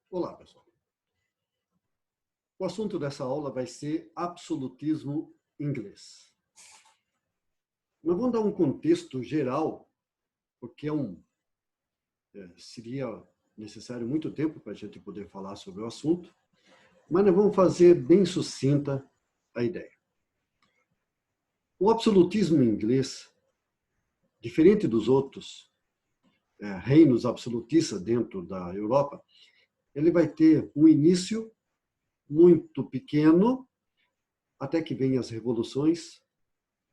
Olá, pessoal. O assunto dessa aula vai ser absolutismo inglês. Nós vamos dar um contexto geral, porque seria necessário muito tempo para a gente poder falar sobre o assunto, mas nós vamos fazer bem sucinta a ideia. O absolutismo inglês, diferente dos outros reinos absolutistas dentro da Europa, ele vai ter um início muito pequeno, até que venham as revoluções,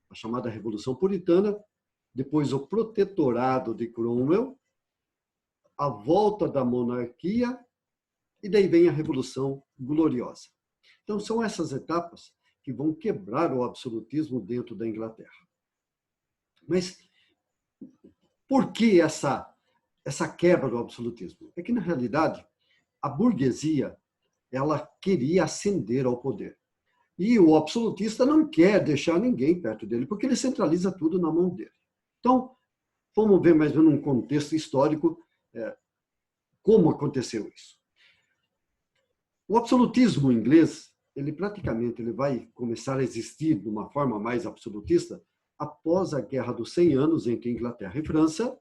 a chamada Revolução Puritana, depois o protetorado de Cromwell, a volta da monarquia, e daí vem a Revolução Gloriosa. Então, são essas etapas que vão quebrar o absolutismo dentro da Inglaterra. Mas por que essa quebra do absolutismo? É que, na realidade, a burguesia ela queria ascender ao poder. E o absolutista não quer deixar ninguém perto dele, porque ele centraliza tudo na mão dele. Então, vamos ver mais ou menos um contexto histórico como aconteceu isso. O absolutismo inglês, ele vai começar a existir de uma forma mais absolutista após a Guerra dos 100 Anos entre Inglaterra e França.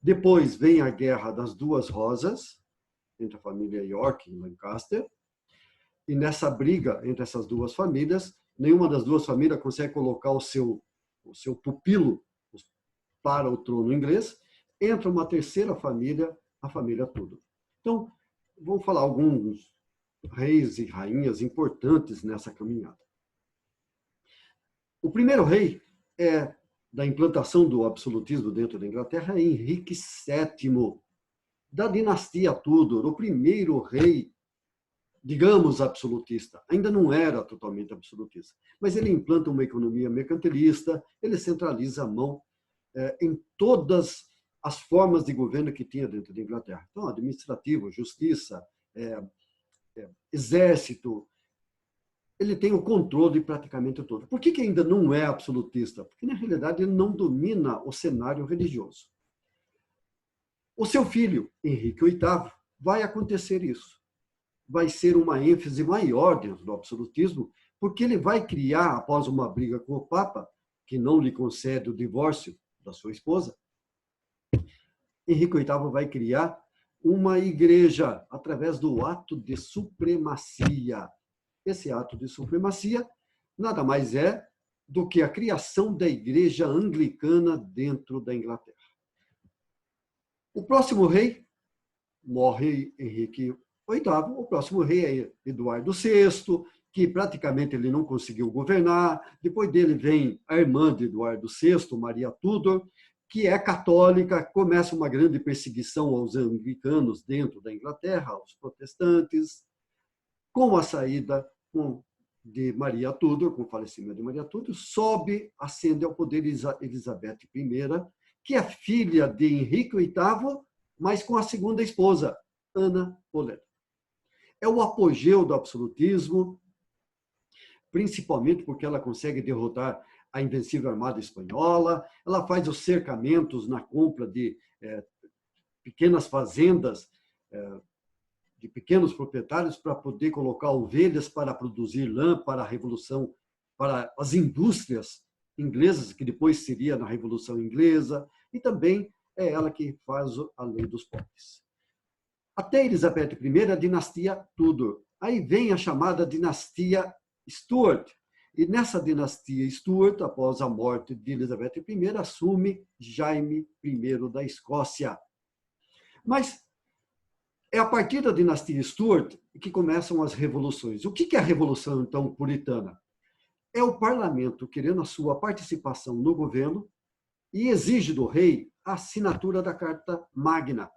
Depois vem a Guerra das Duas Rosas, entre a família York e Lancaster. E nessa briga entre essas duas famílias, nenhuma das duas famílias consegue colocar o seu pupilo para o trono inglês. Entra uma terceira família, a família Tudor. Então, vamos falar alguns reis e rainhas importantes nessa caminhada. O primeiro rei da implantação do absolutismo dentro da Inglaterra é Henrique VII, da dinastia Tudor, o primeiro rei, digamos, absolutista. Ainda não era totalmente absolutista, mas ele implanta uma economia mercantilista, ele centraliza a mão em todas as formas de governo que tinha dentro da Inglaterra. Então, administrativo, justiça, exército, ele tem o controle praticamente todo. Por que ainda não é absolutista? Porque, na realidade, ele não domina o cenário religioso. O seu filho, Henrique VIII, vai acontecer isso. Vai ser uma ênfase maior dentro do absolutismo, porque ele vai criar, após uma briga com o Papa, que não lhe concede o divórcio da sua esposa, Henrique VIII vai criar uma igreja através do ato de supremacia. Esse ato de supremacia nada mais é do que a criação da igreja anglicana dentro da Inglaterra. O próximo rei, morre Henrique VIII, o próximo rei é Eduardo VI, que praticamente ele não conseguiu governar. Depois dele vem a irmã de Eduardo VI, Maria Tudor, que é católica. Começa uma grande perseguição aos anglicanos dentro da Inglaterra, aos protestantes. Com a saída de Maria Tudor, com o falecimento de Maria Tudor, ascende ao poder Elizabeth I, que é filha de Henrique VIII, mas com a segunda esposa, Ana Bolena. É o apogeu do absolutismo, principalmente porque ela consegue derrotar a invencível armada espanhola, ela faz os cercamentos na compra de pequenas fazendas de pequenos proprietários para poder colocar ovelhas para produzir lã para a Revolução, para as indústrias inglesas, que depois seria na Revolução Inglesa, e também é ela que faz a lei dos pobres. Até Elizabeth I, a dinastia Tudor. Aí vem a chamada dinastia Stuart. E nessa dinastia Stuart, após a morte de Elizabeth I, assume Jaime I da Escócia. Mas é a partir da dinastia Stuart que começam as revoluções. O que é a revolução, então, puritana? É o parlamento querendo a sua participação no governo e exige do rei a assinatura da Carta Magna.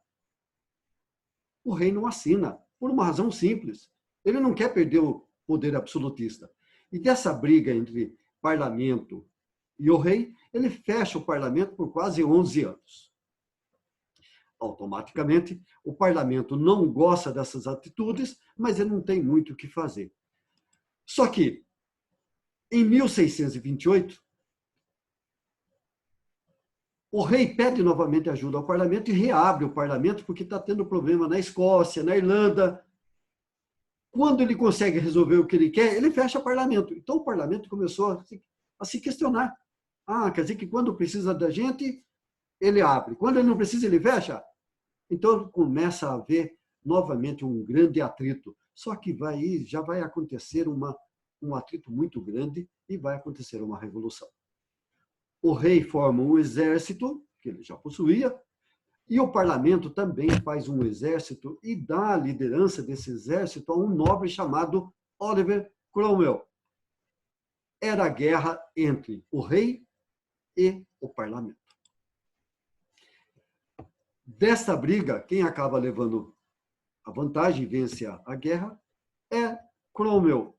O rei não assina, por uma razão simples. Ele não quer perder o poder absolutista. E dessa briga entre parlamento e o rei, ele fecha o parlamento por quase 11 anos. Automaticamente, o parlamento não gosta dessas atitudes, mas ele não tem muito o que fazer. Só que, em 1628, O rei pede novamente ajuda ao parlamento e reabre o parlamento porque está tendo problema na Escócia, na Irlanda. Quando ele consegue resolver o que ele quer, ele fecha o parlamento. Então o parlamento começou a se questionar. Ah, quer dizer que quando precisa da gente, ele abre. Quando ele não precisa, ele fecha. Então começa a haver novamente um grande atrito. Só que já vai acontecer um atrito muito grande e vai acontecer uma revolução. O rei forma um exército, que ele já possuía, e o parlamento também faz um exército e dá a liderança desse exército a um nobre chamado Oliver Cromwell. Era a guerra entre o rei e o parlamento. Desta briga, quem acaba levando a vantagem e vence a guerra é Cromwell,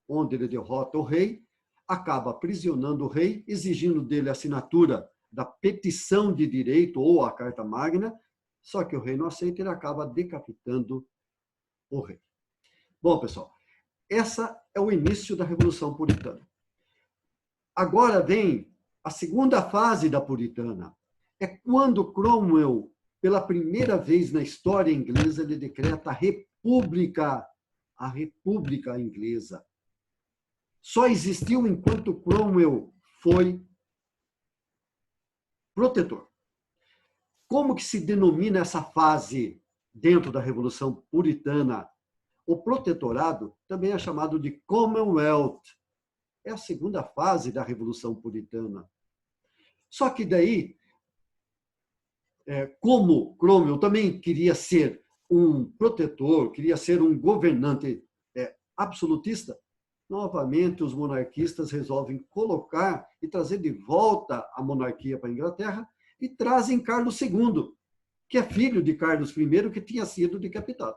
onde ele derrota o rei, acaba aprisionando o rei, exigindo dele a assinatura da petição de direito ou a Carta Magna, só que o rei não aceita e ele acaba decapitando o rei. Bom, pessoal, essa é o início da Revolução Puritana. Agora vem a segunda fase da Puritana. É quando Cromwell, pela primeira vez na história inglesa, ele decreta a República Inglesa. Só existiu enquanto Cromwell foi protetor. Como que se denomina essa fase dentro da Revolução Puritana? O protetorado também é chamado de Commonwealth. É a segunda fase da Revolução Puritana. Só que daí, como Cromwell também queria ser um protetor, queria ser um governante absolutista, novamente os monarquistas resolvem colocar e trazer de volta a monarquia para a Inglaterra e trazem Carlos II, que é filho de Carlos I, que tinha sido decapitado.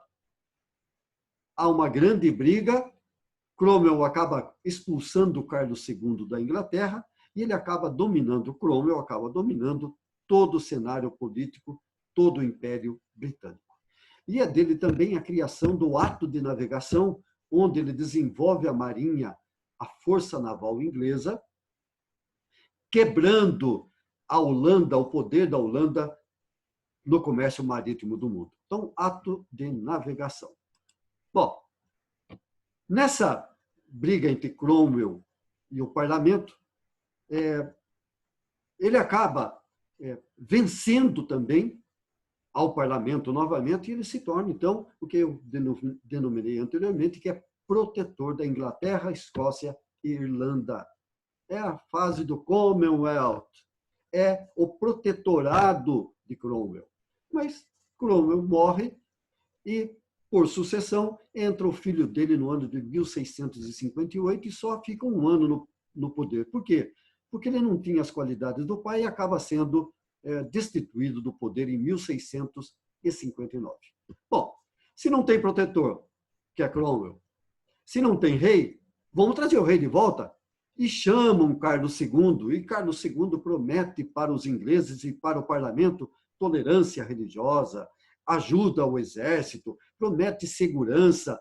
Há uma grande briga, Cromwell acaba expulsando Carlos II da Inglaterra e ele acaba dominando, Cromwell acaba dominando todo o cenário político, todo o Império Britânico. E é dele também a criação do Ato de Navegação, onde ele desenvolve a marinha, a força naval inglesa, quebrando a Holanda, o poder da Holanda no comércio marítimo do mundo. Então, ato de navegação. Bom, nessa briga entre Cromwell e o parlamento, ele acaba vencendo também ao parlamento novamente, e ele se torna, então, o que eu denominei anteriormente, que é protetor da Inglaterra, Escócia e Irlanda. É a fase do Commonwealth, é o protetorado de Cromwell. Mas Cromwell morre e, por sucessão, entra o filho dele no ano de 1658 e só fica um ano no poder. Por quê? Porque ele não tinha as qualidades do pai e acaba sendo destituído do poder em 1659. Bom, se não tem protetor, que é Cromwell, se não tem rei, vamos trazer o rei de volta. E chamam Carlos II, e Carlos II promete para os ingleses e para o parlamento tolerância religiosa, ajuda ao exército, promete segurança.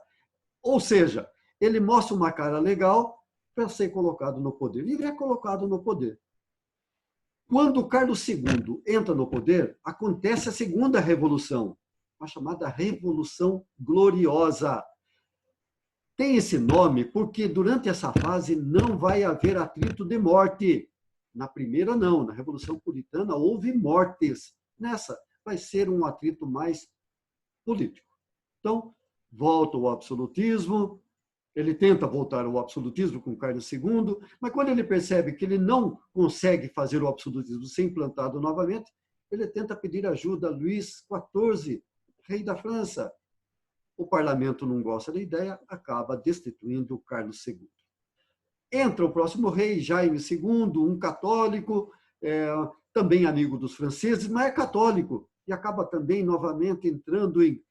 Ou seja, ele mostra uma cara legal para ser colocado no poder. E ele é colocado no poder. Quando Carlos II entra no poder, acontece a segunda revolução, a chamada Revolução Gloriosa. Tem esse nome porque durante essa fase não vai haver atrito de morte. Na primeira, não. Na Revolução Puritana houve mortes. Nessa, vai ser um atrito mais político. Então, volta o absolutismo. Ele tenta voltar ao absolutismo com Carlos II, mas quando ele percebe que ele não consegue fazer o absolutismo ser implantado novamente, ele tenta pedir ajuda a Luís XIV, rei da França. O parlamento não gosta da ideia, acaba destituindo Carlos II. Entra o próximo rei, Jaime II, um católico, também amigo dos franceses, mas é católico, e acaba também novamente entrando em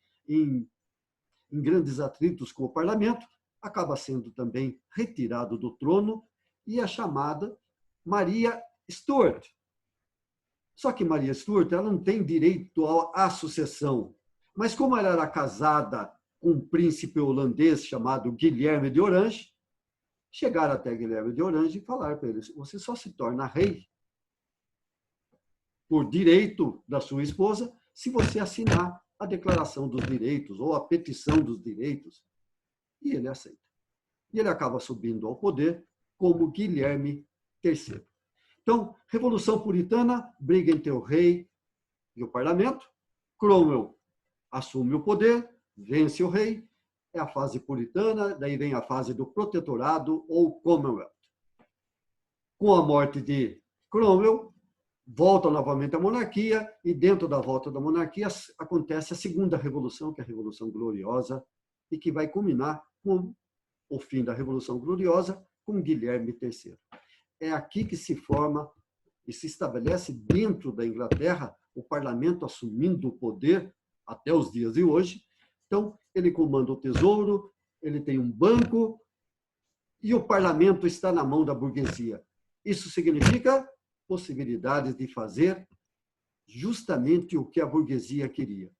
grandes atritos com o parlamento, acaba sendo também retirado do trono e é chamada Maria Stuart. Só que Maria Stuart ela não tem direito à sucessão, mas como ela era casada com um príncipe holandês chamado Guilherme de Orange, chegaram até Guilherme de Orange e falaram para ele: você só se torna rei por direito da sua esposa, se você assinar a Declaração dos Direitos ou a Petição dos Direitos. E ele aceita. E ele acaba subindo ao poder como Guilherme III. Então, Revolução Puritana, briga entre o rei e o parlamento. Cromwell assume o poder, vence o rei, é a fase puritana, daí vem a fase do protetorado ou Commonwealth. Com a morte de Cromwell, volta novamente a monarquia, e dentro da volta da monarquia acontece a segunda revolução, que é a Revolução Gloriosa, e que vai culminar com o fim da Revolução Gloriosa, com Guilherme III. É aqui que se forma e se estabelece dentro da Inglaterra o parlamento assumindo o poder até os dias de hoje. Então, ele comanda o tesouro, ele tem um banco e o parlamento está na mão da burguesia. Isso significa possibilidades de fazer justamente o que a burguesia queria: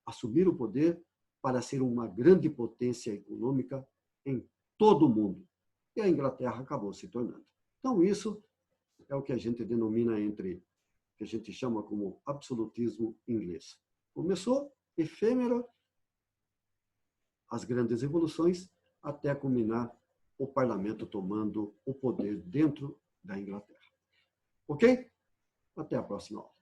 assumir o poder para ser uma grande potência econômica em todo o mundo. E a Inglaterra acabou se tornando. Então, isso é o que a gente denomina que a gente chama como absolutismo inglês. Começou efêmero, as grandes revoluções, até culminar o parlamento tomando o poder dentro da Inglaterra. Ok? Até a próxima aula.